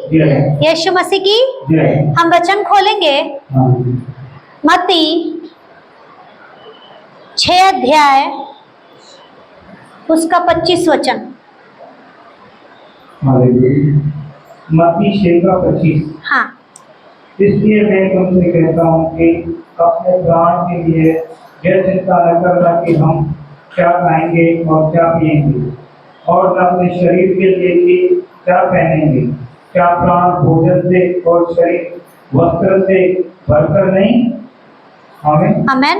यीशु मसीह की। हम वचन खोलेंगे मत्ती 6 अध्याय उसका 25 वचन। मत्ती 6 का 25। हाँ, इसलिए मैं तुमसे कहता हूँ कि अपने प्राण के लिए यह चिंता न करना कि हम क्या खाएंगे और क्या पिएंगे, और न अपने शरीर के लिए कि क्या पहनेंगे। क्या प्राण भोजन से और शरीर वस्त्र से भरकर नहीं। आमीन। आमेन।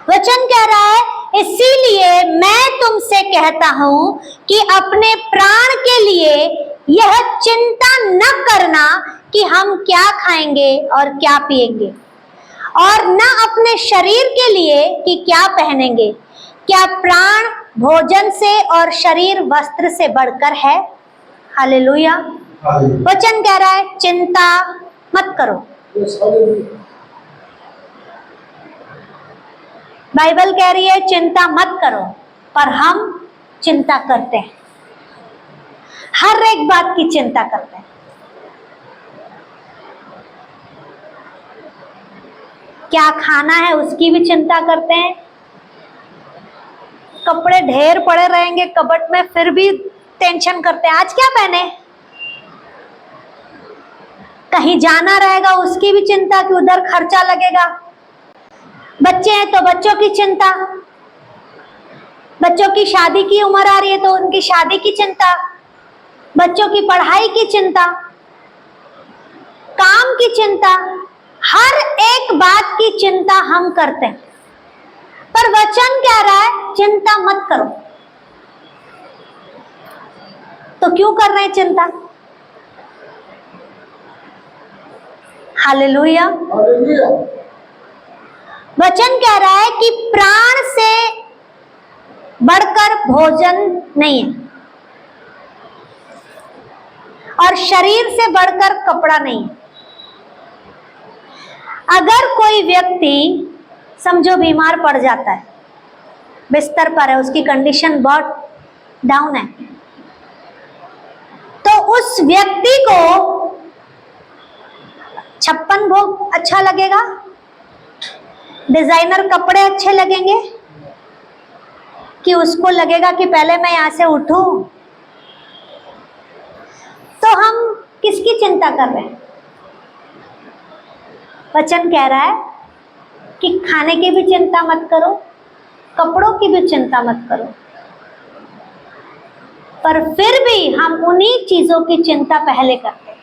वचन कह रहा है इसीलिए मैं तुमसे कहता हूं कि अपने प्राण के लिए यह चिंता न करना कि हम क्या खाएंगे और क्या पिएंगे, और न अपने शरीर के लिए कि क्या पहनेंगे। क्या प्राण भोजन से और शरीर वस्त्र से बढ़कर है। हालेलुया। वचन कह रहा है चिंता मत करो। बाइबल कह रही है चिंता मत करो, पर हम चिंता करते हैं, हर एक बात की चिंता करते हैं। क्या खाना है उसकी भी चिंता करते हैं। कपड़े ढेर पड़े रहेंगे कबर्ड में फिर भी टेंशन करते हैं आज क्या पहने। कहीं जाना रहेगा उसकी भी चिंता कि उधर खर्चा लगेगा। बच्चे हैं तो बच्चों की चिंता, बच्चों की शादी की उम्र आ रही है तो उनकी शादी की चिंता, बच्चों की पढ़ाई की चिंता, काम की चिंता, हर एक बात की चिंता हम करते हैं। पर वचन कह रहा है चिंता मत करो। तो क्यों कर रहे हैं चिंता। हालेलुया। वचन कह रहा है कि प्राण से बढ़कर भोजन नहीं है और शरीर से बढ़कर कपड़ा नहीं है। अगर कोई व्यक्ति समझो बीमार पड़ जाता है, बिस्तर पर है, उसकी कंडीशन बहुत डाउन है, तो उस व्यक्ति को 56 भोग अच्छा लगेगा, डिजाइनर कपड़े अच्छे लगेंगे, कि उसको लगेगा कि पहले मैं यहां से उठूं। तो हम किसकी चिंता कर रहे हैं। वचन कह रहा है कि खाने की भी चिंता मत करो, कपड़ों की भी चिंता मत करो, पर फिर भी हम उन्हीं चीजों की चिंता पहले करते हैं।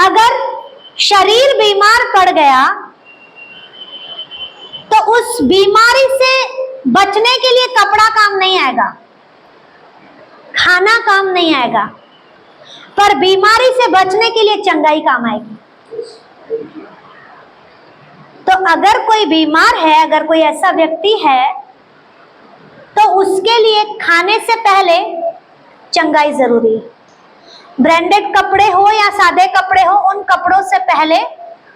अगर शरीर बीमार पड़ गया तो उस बीमारी से बचने के लिए कपड़ा काम नहीं आएगा, खाना काम नहीं आएगा, पर बीमारी से बचने के लिए चंगाई काम आएगी। तो अगर कोई बीमार है, अगर कोई ऐसा व्यक्ति है, तो उसके लिए खाने से पहले चंगाई जरूरी है। ब्रांडेड कपड़े हो या सादे कपड़े हो, उन कपड़ों से पहले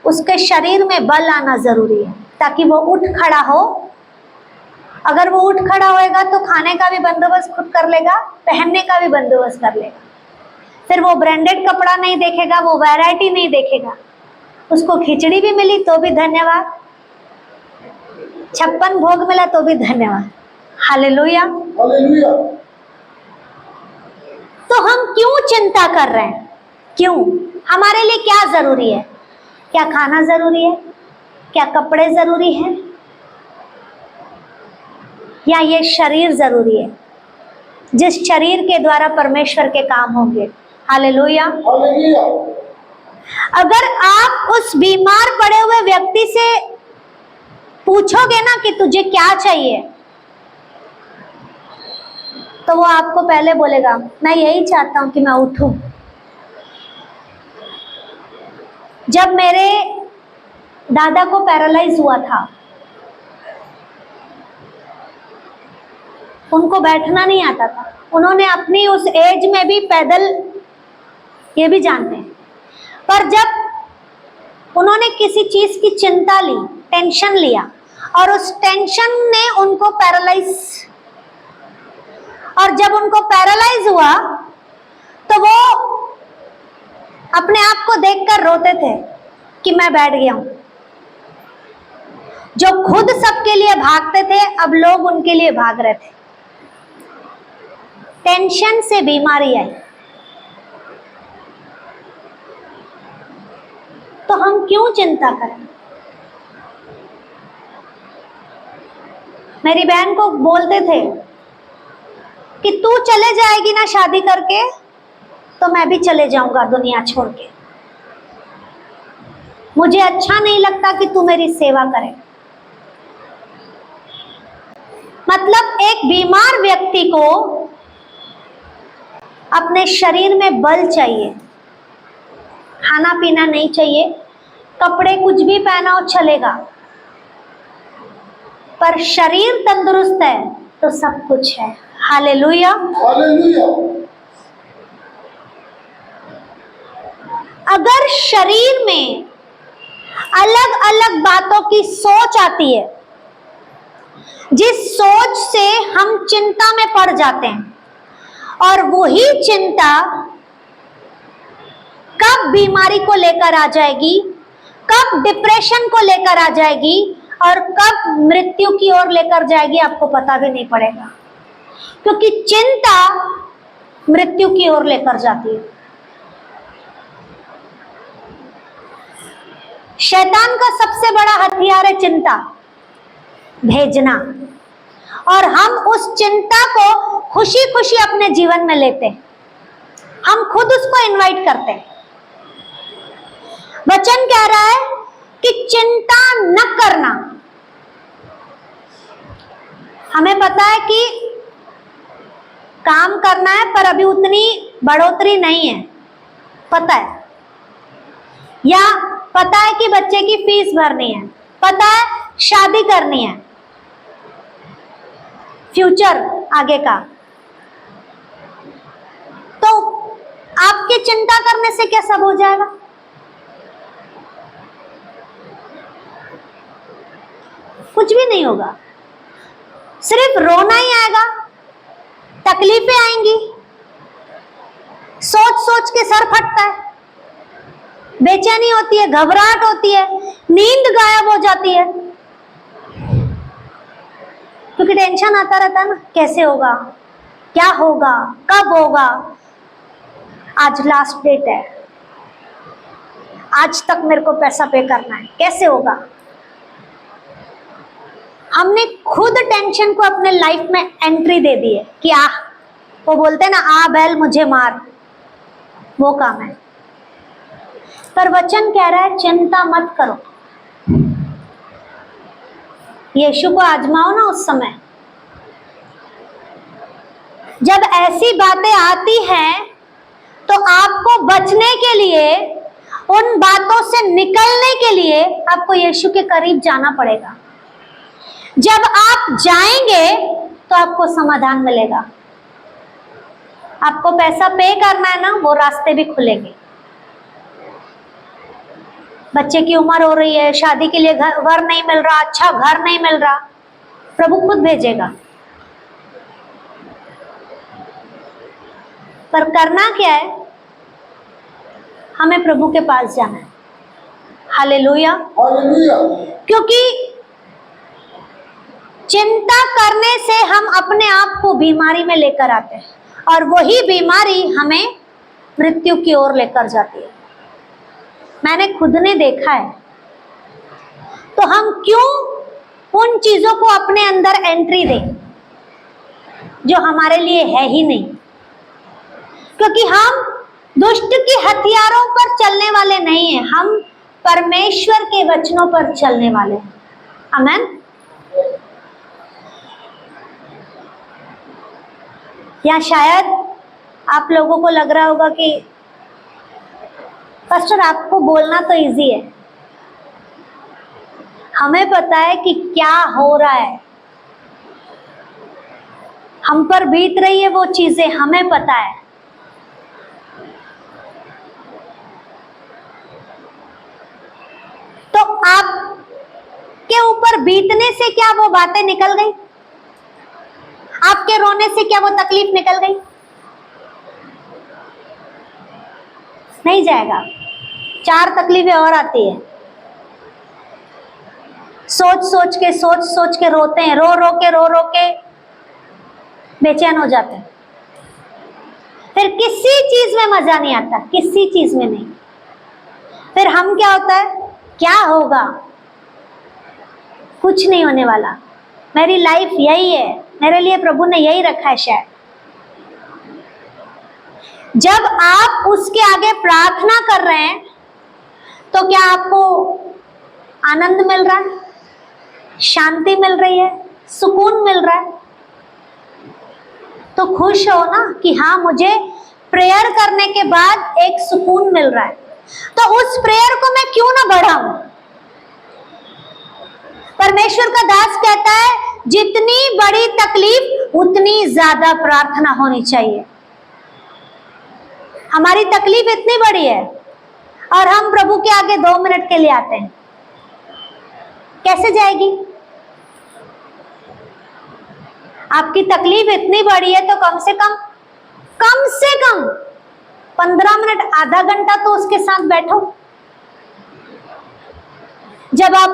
उसके शरीर में बल आना जरूरी है ताकि वो उठ खड़ा हो। अगर वो उठ खड़ा होएगा तो खाने का भी बंदोबस्त खुद कर लेगा, पहनने का भी बंदोबस्त कर लेगा। फिर वो ब्रांडेड कपड़ा नहीं देखेगा, वो वैरायटी नहीं देखेगा। उसको खिचड़ी भी मिली तो भी धन्यवाद, 56 भोग मिला तो भी धन्यवाद। हालेलुया। तो हम क्यों चिंता कर रहे हैं। क्यों, हमारे लिए क्या जरूरी है। क्या खाना जरूरी है, क्या कपड़े जरूरी हैं, या ये शरीर जरूरी है जिस शरीर के द्वारा परमेश्वर के काम होंगे। हालेलुया। अगर आप उस बीमार पड़े हुए व्यक्ति से पूछोगे ना कि तुझे क्या चाहिए, तो वो आपको पहले बोलेगा मैं यही चाहता हूं कि मैं उठूं। जब मेरे दादा को पैरालाइज हुआ था, उनको बैठना नहीं आता था। उन्होंने अपनी उस एज में भी पैदल, ये भी जानते हैं, पर जब उन्होंने किसी चीज की चिंता ली, टेंशन लिया, और उस टेंशन ने उनको पैरालाइज, और जब उनको पैरालाइज हुआ तो वो अपने आप को देखकर रोते थे कि मैं बैठ गया हूं। जो खुद सबके लिए भागते थे, अब लोग उनके लिए भाग रहे थे। टेंशन से बीमारी आई। तो हम क्यों चिंता करें? मेरी बहन को बोलते थे कि तू चले जाएगी ना शादी करके, तो मैं भी चले जाऊंगा दुनिया छोड़ के। मुझे अच्छा नहीं लगता कि तू मेरी सेवा करे। मतलब एक बीमार व्यक्ति को अपने शरीर में बल चाहिए, खाना पीना नहीं चाहिए, कपड़े कुछ भी पहनाओ चलेगा, पर शरीर तंदुरुस्त है तो सब कुछ है। Hallelujah, hallelujah. अगर शरीर में अलग अलग बातों की सोच आती है, जिस सोच से हम चिंता में पड़ जाते हैं, और वही चिंता कब बीमारी को लेकर आ जाएगी, कब डिप्रेशन को लेकर आ जाएगी, और कब मृत्यु की ओर लेकर जाएगी, आपको पता भी नहीं पड़ेगा। क्योंकि चिंता मृत्यु की ओर लेकर जाती है। शैतान का सबसे बड़ा हथियार है चिंता भेजना, और हम उस चिंता को खुशी खुशी अपने जीवन में लेते हैं। हम खुद उसको इनवाइट करते हैं। वचन कह रहा है कि चिंता न करना। हमें पता है कि काम करना है, पर अभी उतनी बढ़ोतरी नहीं है, पता है, या पता है कि बच्चे की फीस भरनी है, पता है शादी करनी है, फ्यूचर आगे का। तो आपकी चिंता करने से क्या सब हो जाएगा? कुछ भी नहीं होगा, सिर्फ रोना ही आएगा, तकलीफें आएंगी, सोच सोच के सर फटता है, बेचैनी होती है, घबराहट होती है, नींद गायब हो जाती है, क्योंकि टेंशन आता रहता है ना, कैसे होगा, क्या होगा, कब होगा, आज लास्ट डेट है, आज तक मेरे को पैसा पे करना है, कैसे होगा। हमने खुद टेंशन को अपने लाइफ में एंट्री दे दी है कि वो बोलते हैं ना, आ बैल मुझे मार, वो काम है। पर वचन कह रहा है चिंता मत करो। यीशु को आजमाओ ना उस समय, जब ऐसी बातें आती हैं तो आपको बचने के लिए, उन बातों से निकलने के लिए आपको यीशु के करीब जाना पड़ेगा। जब आप जाएंगे तो आपको समाधान मिलेगा। आपको पैसा पे करना है ना, वो रास्ते भी खुलेंगे। बच्चे की उम्र हो रही है, शादी के लिए घर नहीं मिल रहा, अच्छा घर नहीं मिल रहा, प्रभु खुद भेजेगा। पर करना क्या है? हमें प्रभु के पास जाना है। Hallelujah, hallelujah. क्योंकि चिंता करने से हम अपने आप को बीमारी में लेकर आते हैं, और वही बीमारी हमें मृत्यु की ओर लेकर जाती है। मैंने खुद ने देखा है। तो हम क्यों उन चीजों को अपने अंदर एंट्री दें जो हमारे लिए है ही नहीं? क्योंकि हम दुष्ट के हथियारों पर चलने वाले नहीं हैं, हम परमेश्वर के वचनों पर चलने वाले हैं। आमीन। या शायद आप लोगों को लग रहा होगा कि पास्टर आपको बोलना तो इजी है, हमें पता है कि क्या हो रहा है, हम पर बीत रही है वो चीजें, हमें पता है। तो आप के ऊपर बीतने से क्या वो बातें निकल गई? आपके रोने से क्या वो तकलीफ निकल गई? नहीं जाएगा। 4 तकलीफें और आती है। सोच सोच के रोते हैं, रो के बेचैन हो जाते हैं। फिर किसी चीज में मजा नहीं आता, किसी चीज में नहीं। फिर हम क्या होता है, क्या होगा, कुछ नहीं होने वाला, मेरी लाइफ यही है, मेरे लिए प्रभु ने यही रखा है शायद। जब आप उसके आगे प्रार्थना कर रहे हैं तो क्या आपको आनंद मिल रहा है, शांति मिल रही है, सुकून मिल रहा है? तो खुश हो ना कि हाँ, मुझे प्रेयर करने के बाद एक सुकून मिल रहा है। तो उस प्रेयर को मैं क्यों ना बढ़ाऊं? परमेश्वर का दास कहता है, जितनी बड़ी तकलीफ उतनी ज्यादा प्रार्थना होनी चाहिए। हमारी तकलीफ इतनी बड़ी है और हम प्रभु के आगे 2 मिनट के लिए आते हैं, कैसे जाएगी? आपकी तकलीफ इतनी बड़ी है तो कम से कम 15 मिनट, आधा घंटा तो उसके साथ बैठो। जब आप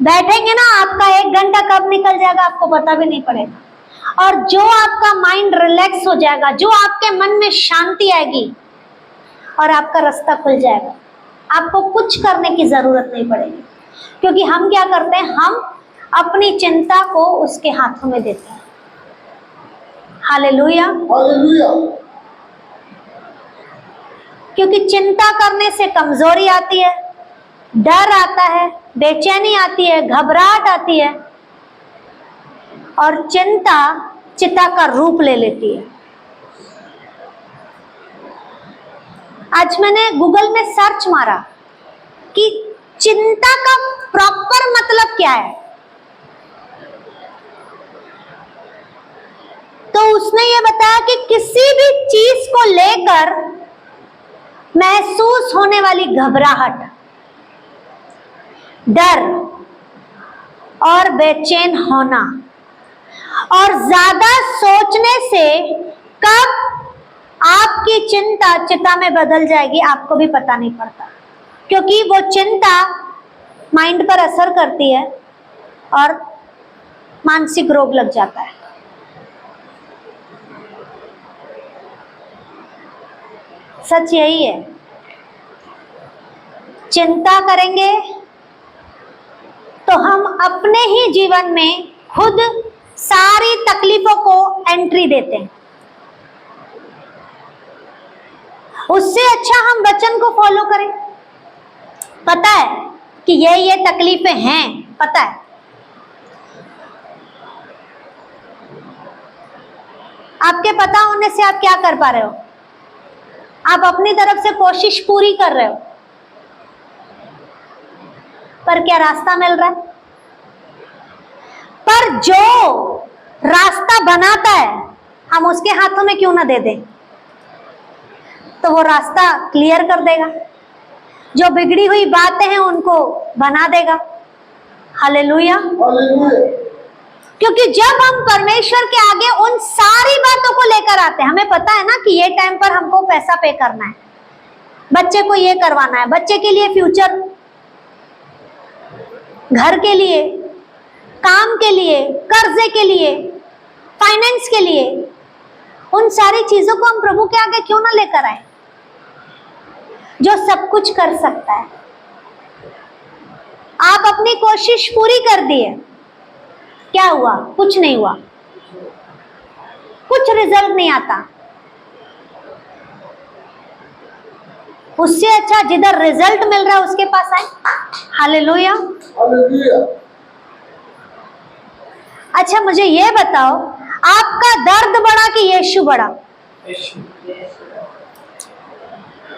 बैठेंगे ना, आपका 1 घंटा कब निकल जाएगा आपको पता भी नहीं पड़ेगा। और जो आपका माइंड रिलैक्स हो जाएगा, जो आपके मन में शांति आएगी और आपका रास्ता खुल जाएगा। आपको कुछ करने की जरूरत नहीं पड़ेगी, क्योंकि हम क्या करते हैं, हम अपनी चिंता को उसके हाथों में देते हैं। Hallelujah, hallelujah. क्योंकि चिंता करने से कमजोरी आती है, डर आता है, बेचैनी आती है, घबराहट आती है और चिंता का रूप ले लेती है। आज मैंने गूगल में सर्च मारा कि चिंता का प्रॉपर मतलब क्या है, तो उसने ये बताया कि किसी भी चीज को लेकर महसूस होने वाली घबराहट, डर और बेचैन होना, और ज्यादा सोचने से कब आपकी चिंता में बदल जाएगी आपको भी पता नहीं पड़ता, क्योंकि वो चिंता माइंड पर असर करती है और मानसिक रोग लग जाता है। सच यही है, चिंता करेंगे तो हम अपने ही जीवन में खुद सारी तकलीफों को एंट्री देते हैं। उससे अच्छा हम वचन को फॉलो करें। पता है कि ये तकलीफें हैं, पता है, आपके पता होने से आप क्या कर पा रहे हो? आप अपनी तरफ से कोशिश पूरी कर रहे हो, पर क्या रास्ता मिल रहा है? पर जो रास्ता बनाता है हम उसके हाथों में क्यों ना दे दें, तो वो रास्ता क्लियर कर देगा, जो बिगड़ी हुई बातें हैं उनको बना देगा। Hallelujah, hallelujah. क्योंकि जब हम परमेश्वर के आगे उन सारी बातों को लेकर आते हैं, हमें पता है ना कि ये टाइम पर हमको पैसा पे करना है, बच्चे को ये करवाना है, बच्चे के लिए फ्यूचर, घर के लिए, काम के लिए, कर्जे के लिए, फाइनेंस के लिए, उन सारी चीजों को हम प्रभु के आगे क्यों ना लेकर आए, जो सब कुछ कर सकता है। आप अपनी कोशिश पूरी कर दिए, क्या हुआ? कुछ नहीं हुआ, कुछ रिजल्ट नहीं आता। उससे अच्छा जिधर रिजल्ट मिल रहा है उसके पास आए। Hallelujah, hallelujah. अच्छा मुझे ये बताओ, आपका दर्द बढ़ा कि यीशु बढ़ा?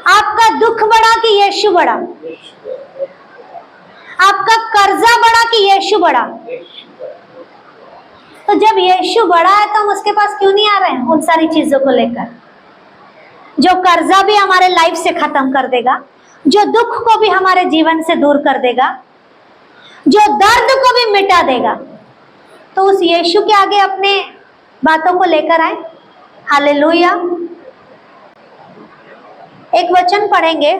आपका दुख बढ़ा कि यीशु बढ़ा? आपका कर्जा बढ़ा कि यीशु बढ़ा? तो जब यीशु बढ़ा है तो हम उसके पास क्यों नहीं आ रहे हैं उन सारी चीजों को लेकर, जो कर्जा भी हमारे लाइफ से खत्म कर देगा, जो दुख को भी हमारे जीवन से दूर कर देगा, जो दर्द को भी मिटा देगा। तो उस यीशु के आगे अपने बातों को लेकर आए। हालेलुया। एक वचन पढ़ेंगे,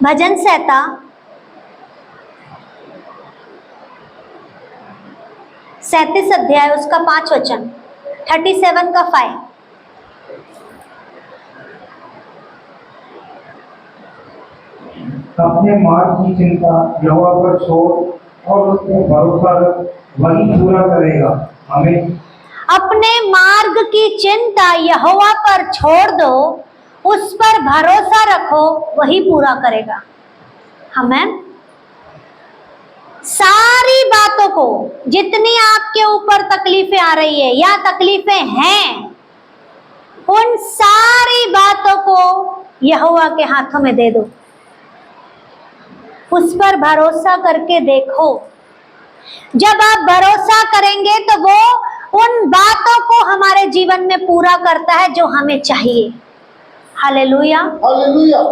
भजन संहिता 37 अध्याय उसका 5 वचन, 37 का 5। अपने मार्ग की चिंता यहोवा पर छोड़ और उस पर भरोसा रख, वही पूरा करेगा। हमें अपने मार्ग की चिंता यहोवा पर छोड़ दो, उस पर भरोसा रखो, वही पूरा करेगा। आमीन। सारी बातों को, जितनी आपके ऊपर तकलीफें आ रही है या तकलीफें हैं, उन सारी बातों को यहोवा के हाथों में दे दो, उस पर भरोसा करके देखो। जब आप भरोसा करेंगे तो वो उन बातों को हमारे जीवन में पूरा करता है जो हमें चाहिए। हालेलुया। हालेलुया।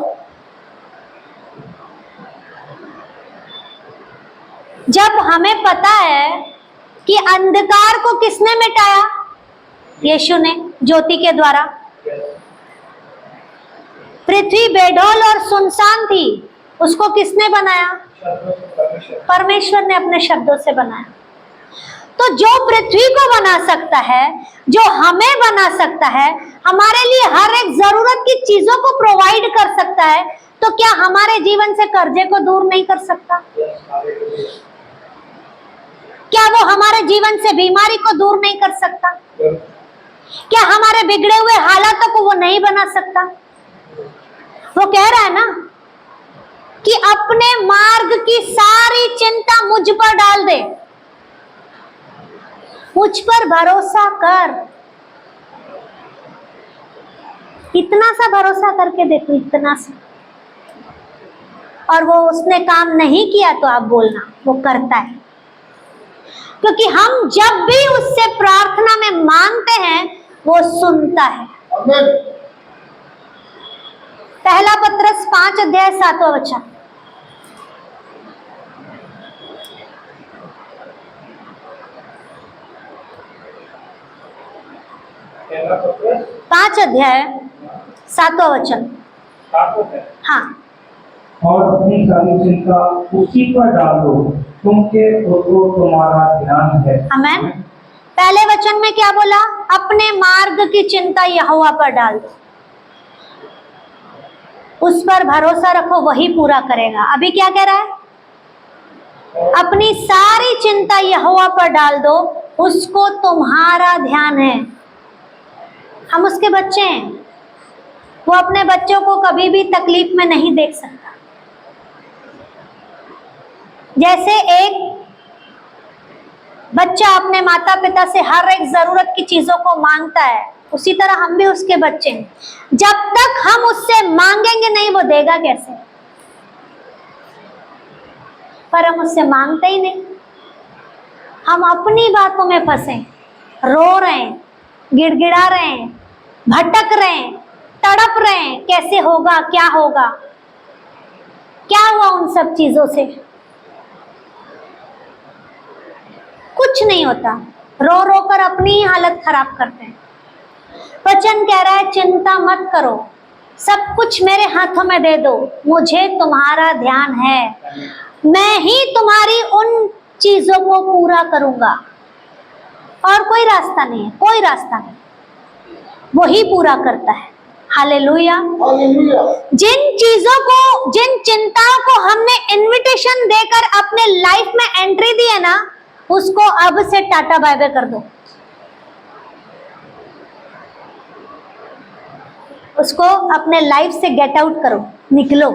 जब हमें पता है कि अंधकार को किसने मिटाया, यीशु ने, ज्योति के द्वारा। पृथ्वी बेढौल और सुनसान थी, उसको किसने बनाया? परमेश्वर ने अपने शब्दों से बनाया। तो जो पृथ्वी को बना सकता है, जो हमें बना सकता है, हमारे लिए हर एक जरूरत की चीजों को प्रोवाइड कर सकता है, तो क्या हमारे जीवन से कर्जे को दूर नहीं कर सकता? क्या वो हमारे जीवन से बीमारी को दूर नहीं कर सकता? क्या हमारे बिगड़े हुए हालातों को वो नहीं बना सकता? वो कह रहा है ना कि अपने मार्ग की सारी चिंता मुझ पर डाल दे, मुझ पर भरोसा कर। इतना सा भरोसा करके देखो, इतना सा। और वो उसने काम नहीं किया तो आप बोलना वो करता है, क्योंकि हम जब भी उससे प्रार्थना में मांगते हैं वो सुनता है। आमीन। पहला पत्रस 5 अध्याय 7वां वचन। पहला पत्रस 5 अध्याय 7वां वचन। 7 है। हाँ, और अपनी सारी चिंता उसी पर डाल दो, क्योंकि उसको तुम्हारा ध्यान है। आमीन। पहले वचन में क्या बोला? अपने मार्ग की चिंता यहोवा पर डाल दो, उस पर भरोसा रखो, वही पूरा करेगा। अभी क्या कह रहा है? अपनी सारी चिंता यहोवा पर डाल दो, उसको तुम्हारा ध्यान है। हम उसके बच्चे हैं, वो अपने बच्चों को कभी भी तकलीफ में नहीं देख सकता। जैसे एक बच्चा अपने माता पिता से हर एक जरूरत की चीजों को मांगता है, उसी तरह हम भी उसके बच्चे हैं। जब तक हम उससे मांगेंगे नहीं, वो देगा कैसे? पर हम उससे मांगते ही नहीं, हम अपनी बातों में फंसे, रो रहे हैं, गिड़गिड़ा रहे हैं, भटक रहे हैं, तड़प रहे हैं, कैसे होगा, क्या होगा, क्या हुआ उन सब चीजों से? कुछ नहीं होता, रो रो कर अपनी ही हालत खराब करते हैं। वचन कह रहा है चिंता मत करो, सब कुछ मेरे हाथों में दे दो, मुझे तुम्हारा ध्यान है, मैं ही तुम्हारी उन चीजों को पूरा करूंगा। और कोई रास्ता नहीं है, कोई रास्ता नहीं, वही पूरा करता है। हालेलुया। हालेलुया। जिन चीजों को, जिन चिंताओं को हमने इनविटेशन देकर अपने लाइफ में एंट्री दी है ना, उसको अब से टाटा बाय बाय कर दो, उसको अपने लाइफ से गेट आउट करो, निकलो,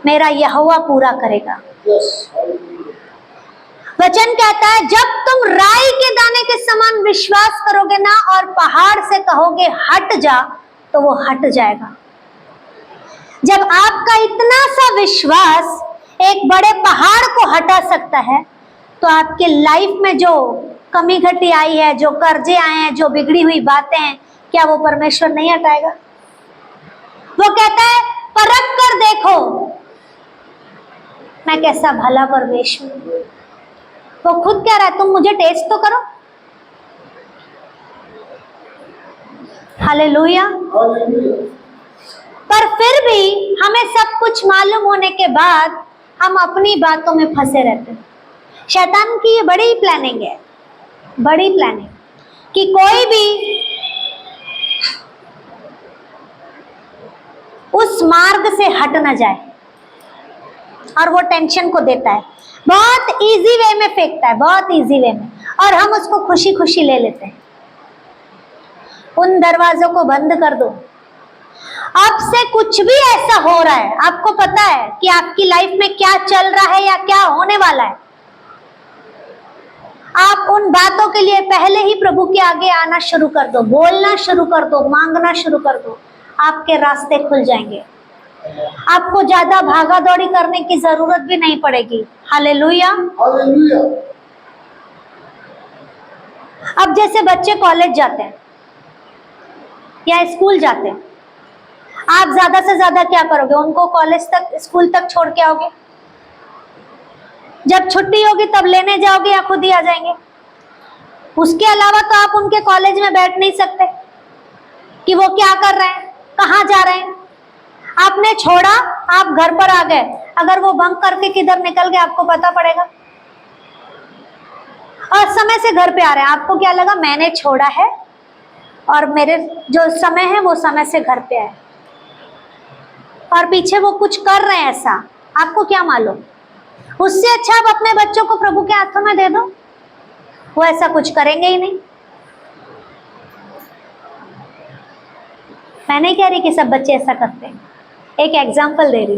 मेरा यहोवा पूरा करेगा। यस। वचन कहता है जब तुम राई के दाने के समान विश्वास करोगे ना और पहाड़ से कहोगे हट जा, तो वो हट जाएगा। जब आपका इतना सा विश्वास एक बड़े पहाड़ को हटा सकता है, तो आपके लाइफ में जो कमी घटी आई है, जो कर्जे आए हैं, जो बिगड़ी हुई बातें हैं, क्या वो परमेश्वर नहीं हटाएगा? वो कहता है परख कर देखो मैं कैसा भला परमेश्वर हूं। वो खुद कह रहा है तुम मुझे टेस्ट तो करो, हालेलुया। पर फिर भी हमें सब कुछ मालूम होने के बाद हम अपनी बातों में फंसे रहते हैं। शैतान की ये बड़ी प्लानिंग है, बड़ी प्लानिंग, कि कोई भी उस मार्ग से हट ना जाए, और वो टेंशन को देता है, बहुत इजी वे में फेंकता है, बहुत इजी वे में, और हम उसको खुशी खुशी ले लेते हैं। उन दरवाजों को बंद कर दो। अब से कुछ भी ऐसा हो रहा है, आपको पता है कि आपकी लाइफ में क्या चल रहा है या क्या होने वाला है, आप उन बातों के लिए पहले ही प्रभु के आगे आना शुरू कर दो, बोलना शुरू कर दो, मांगना शुरू कर दो, आपके रास्ते खुल जाएंगे। आपको ज्यादा भागा दौड़ी करने की जरूरत भी नहीं पड़ेगी। हालेलुया। हालेलुया। अब जैसे बच्चे कॉलेज जाते हैं या स्कूल जाते हैं, आप ज्यादा से ज्यादा क्या करोगे? उनको कॉलेज तक, स्कूल तक छोड़ के आओगे, जब छुट्टी होगी तब लेने जाओगे या खुद ही आ जाएंगे? उसके अलावा तो आप उनके कॉलेज में बैठ नहीं सकते कि वो क्या कर रहे हैं, कहाँ जा रहे हैं। आपने छोड़ा, आप घर पर आ गए, अगर वो बंक करके किधर निकल गए आपको पता पड़ेगा। और समय से घर पे आ रहे हैं, आपको क्या लगा? मैंने छोड़ा है और मेरे जो समय है वो समय से घर पे आए, और पीछे वो कुछ कर रहे हैं ऐसा, आपको क्या मालूम? उससे अच्छा आप अपने बच्चों को प्रभु के हाथों में दे दो, वो ऐसा कुछ करेंगे ही नहीं। मैं नहीं कह रही कि सब बच्चे ऐसा करते हैं, एक एग्जाम्पल दे रही,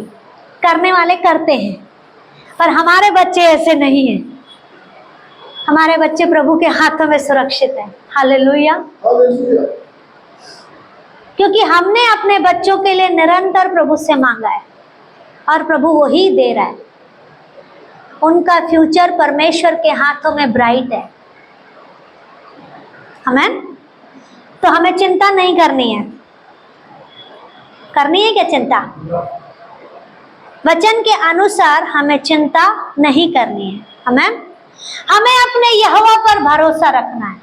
करने वाले करते हैं, पर हमारे बच्चे ऐसे नहीं हैं। हमारे बच्चे प्रभु के हाथों में सुरक्षित हैं। हालेलुया। हालेलुया। क्योंकि हमने अपने बच्चों के लिए निरंतर प्रभु से मांगा है, और प्रभु वही दे रहा है। उनका फ्यूचर परमेश्वर के हाथों में ब्राइट है। आमीन। तो हमें चिंता नहीं करनी है। करनी है क्या चिंता? वचन के अनुसार हमें चिंता नहीं करनी है। आमीन। हमें अपने यहोवा पर भरोसा रखना है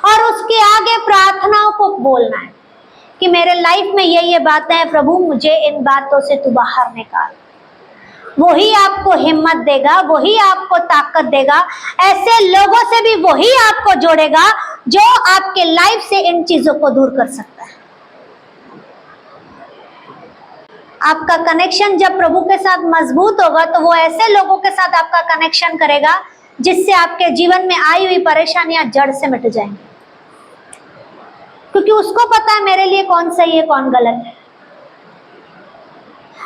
और उसके आगे प्रार्थनाओं को बोलना है कि मेरे लाइफ में ये बातें हैं प्रभु, मुझे इन बातों से तू बाहर निकाल। वही आपको हिम्मत देगा, वही आपको ताकत देगा। ऐसे लोगों से भी वही आपको जोड़ेगा जो आपके लाइफ से इन चीजों को दूर कर सकता है। आपका कनेक्शन जब प्रभु के साथ मजबूत होगा तो वो ऐसे लोगों के साथ आपका कनेक्शन करेगा जिससे आपके जीवन में आई हुई परेशानियां जड़ से मिट जाएंगी, क्योंकि उसको पता है मेरे लिए कौन सही है कौन गलत है।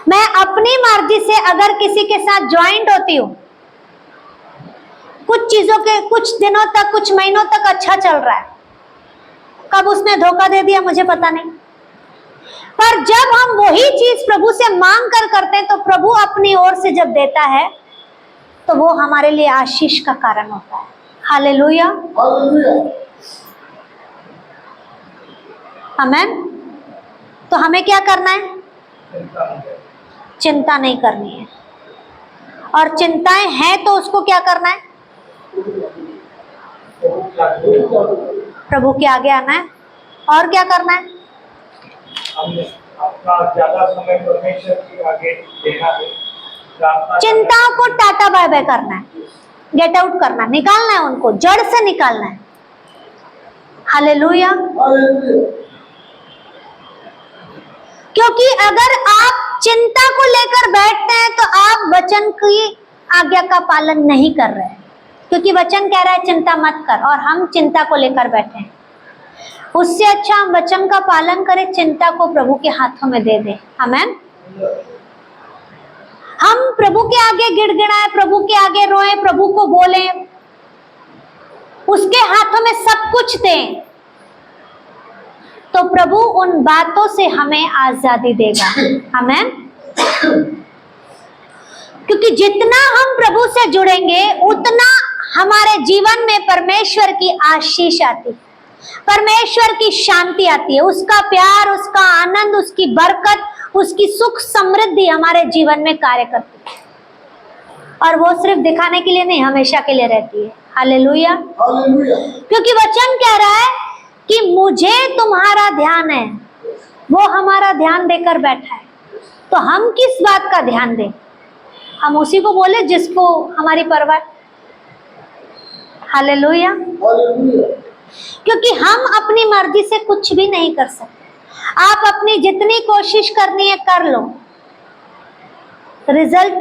मैं अपनी मर्जी से अगर किसी के साथ ज्वाइंट होती हूँ, कुछ चीजों के कुछ दिनों तक, कुछ महीनों तक अच्छा चल रहा है, कब उसने धोखा दे दिया मुझे पता नहीं, पर जब हम वही चीज प्रभु से मांग कर करते हैं तो प्रभु अपनी ओर से जब देता है तो वो हमारे लिए आशीष का कारण होता है। हालेलुया। हालेलुया। आमीन। तो हमें क्या करना है? चिंता नहीं करनी है, और चिंताएं हैं तो उसको क्या करना है? प्रभु के आगे आना है। और क्या करना है? अपना ज्यादा समय परमेश्वर के आगे देना है। चिंताओं को टाटा बाय बाय करना है, गेट आउट करना, निकालना है, उनको जड़ से निकालना है। हालेलुया। हालेलुया। क्योंकि अगर आप चिंता को लेकर बैठते हैं तो आप वचन की आज्ञा का पालन नहीं कर रहे हैं, क्योंकि वचन कह रहा है चिंता मत कर, और हम चिंता को लेकर बैठे हैं। उससे अच्छा हम वचन का पालन करें, चिंता को प्रभु के हाथों में दे दें। आमीन। हम प्रभु के आगे गिड़गिड़ाएं, प्रभु के आगे रोएं, प्रभु को बोलें, उसके हाथों में सब कुछ दें, तो प्रभु उन बातों से हमें आजादी देगा। आमीन। क्योंकि जितना हम प्रभु से जुड़ेंगे उतना हमारे जीवन में परमेश्वर की आशीष आती है, परमेश्वर की शांति आती है, उसका प्यार, उसका आनंद, उसकी बरकत, उसकी सुख समृद्धि हमारे जीवन में कार्य करती है, और वो सिर्फ दिखाने के लिए नहीं, हमेशा के लिए रहती है। हालेलुया। हालेलुया। क्योंकि वचन कह रहा है कि मुझे तुम्हारा ध्यान है, वो हमारा ध्यान देकर बैठा है। तो हम किस बात का ध्यान दें? हम उसी को बोले जिसको हमारी परवाह है। हालेलुया। हालेलुया। क्योंकि हम अपनी मर्जी से कुछ भी नहीं कर सकते। आप अपनी जितनी कोशिश करनी है कर लो, रिजल्ट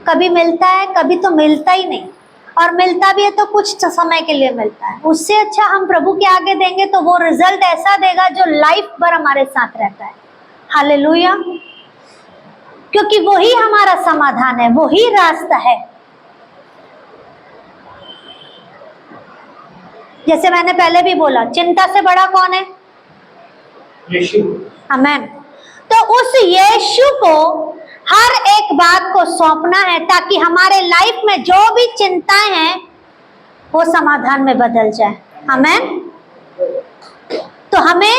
कभी मिलता है, कभी तो मिलता ही नहीं, और मिलता भी है तो कुछ समय के लिए मिलता है। उससे अच्छा हम प्रभु के आगे देंगे तो वो रिजल्ट ऐसा देगा जो लाइफ भर हमारे साथ रहता है। हालेलुया। क्योंकि वही हमारा समाधान है, वही रास्ता है। जैसे मैंने पहले भी बोला, चिंता से बड़ा कौन है? यीशु। आमेन। तो उस यीशु को हर एक बात को सौंपना है ताकि हमारे लाइफ में जो भी चिंताएं हैं वो समाधान में बदल जाए। आमेन। तो हमें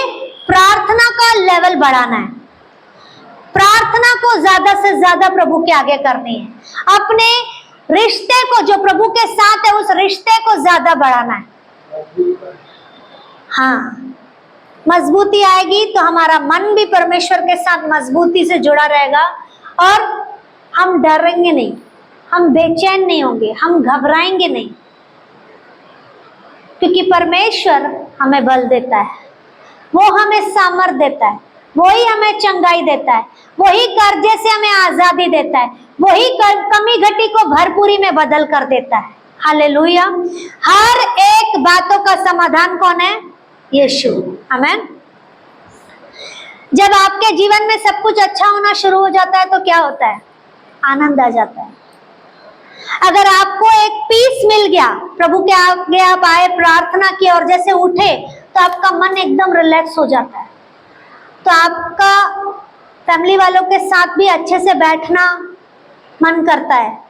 प्रार्थना का लेवल बढ़ाना है, प्रार्थना को ज्यादा से ज्यादा प्रभु के आगे करनी है, अपने रिश्ते को जो प्रभु के साथ है उस रिश्ते को ज्यादा बढ़ाना है। हाँ, मजबूती आएगी तो हमारा मन भी परमेश्वर के साथ मजबूती से जुड़ा रहेगा और हम डरेंगे नहीं, हम बेचैन नहीं होंगे, हम घबराएंगे नहीं, क्योंकि परमेश्वर हमें बल देता है, वो हमें सामर्थ देता है, वही हमें चंगाई देता है, वही कर्जे से हमें आजादी देता है, वही कमी घटी को भरपूरी में बदल कर देता है। हालेलुया। हर एक बातों का समाधान कौन है? यीशु। आमेन। जब आपके जीवन में सब कुछ अच्छा होना शुरू हो जाता है तो क्या होता है? आनंद आ जाता है। अगर आपको एक पीस मिल गया, प्रभु के आगे आप आए, प्रार्थना की और जैसे उठे तो आपका मन एकदम रिलैक्स हो जाता है, तो आपका फैमिली वालों के साथ भी अच्छे से बैठना मन करता है,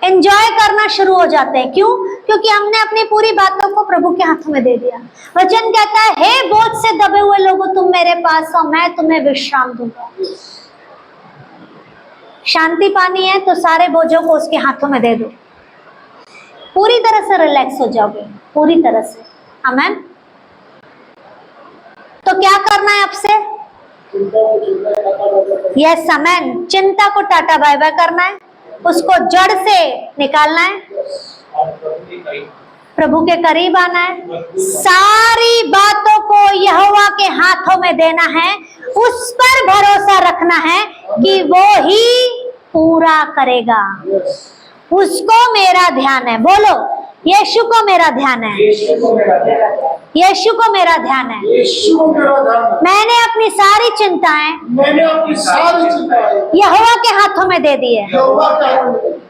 एंजॉय करना शुरू हो जाते हैं। क्यों? क्योंकि हमने अपनी पूरी बातों को प्रभु के हाथों में दे दिया। वचन कहता है, हे बोझ से दबे हुए लोगों तुम मेरे पास आओ, मैं तुम्हें विश्राम दूंगा। शांति पानी है तो सारे बोझों को उसके हाथों में दे दो, पूरी तरह से रिलैक्स हो जाओगे, पूरी तरह से। आमेन। तो क्या करना है आपसे? Yes amen. चिंता को टाटा बाय बाय करना है, उसको जड़ से निकालना है, प्रभु के करीब आना है, सारी बातों को यहोवा के हाथों में देना है, उस पर भरोसा रखना है कि वो ही पूरा करेगा। उसको मेरा ध्यान है। बोलो, यीशु को मेरा ध्यान है, यीशु को मेरा ध्यान है, यीशु को मेरा ध्यान है। यीशु को मेरा ध्यान है। मैंने अपनी सारी चिंताएं मैंने अपनी सारी चिंताएं यहोवा के हाथों में दे दी है, यहोवा के हाथ में दी।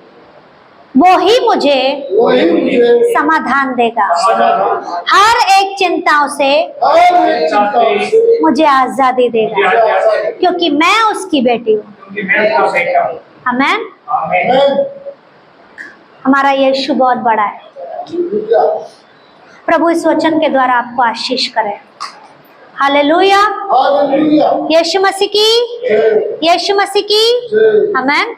वो ही मुझे वही मुझे समाधान देगा। समाधान, हर एक चिंताओं से हर एक चिंताओं से मुझे आजादी देगा, क्योंकि मैं उसकी बेटी हूँ। क्योंकि मैं उसका बेटा हूँ। आमेन। आमीन। हमारा यीशु बहुत बड़ा है। हालेलुया। प्रभु इस वचन के द्वारा आपको आशीष करे। हालेलुया। हालेलुया। यीशु मसीह की, जय यीशु मसीह की। जय। आमेन।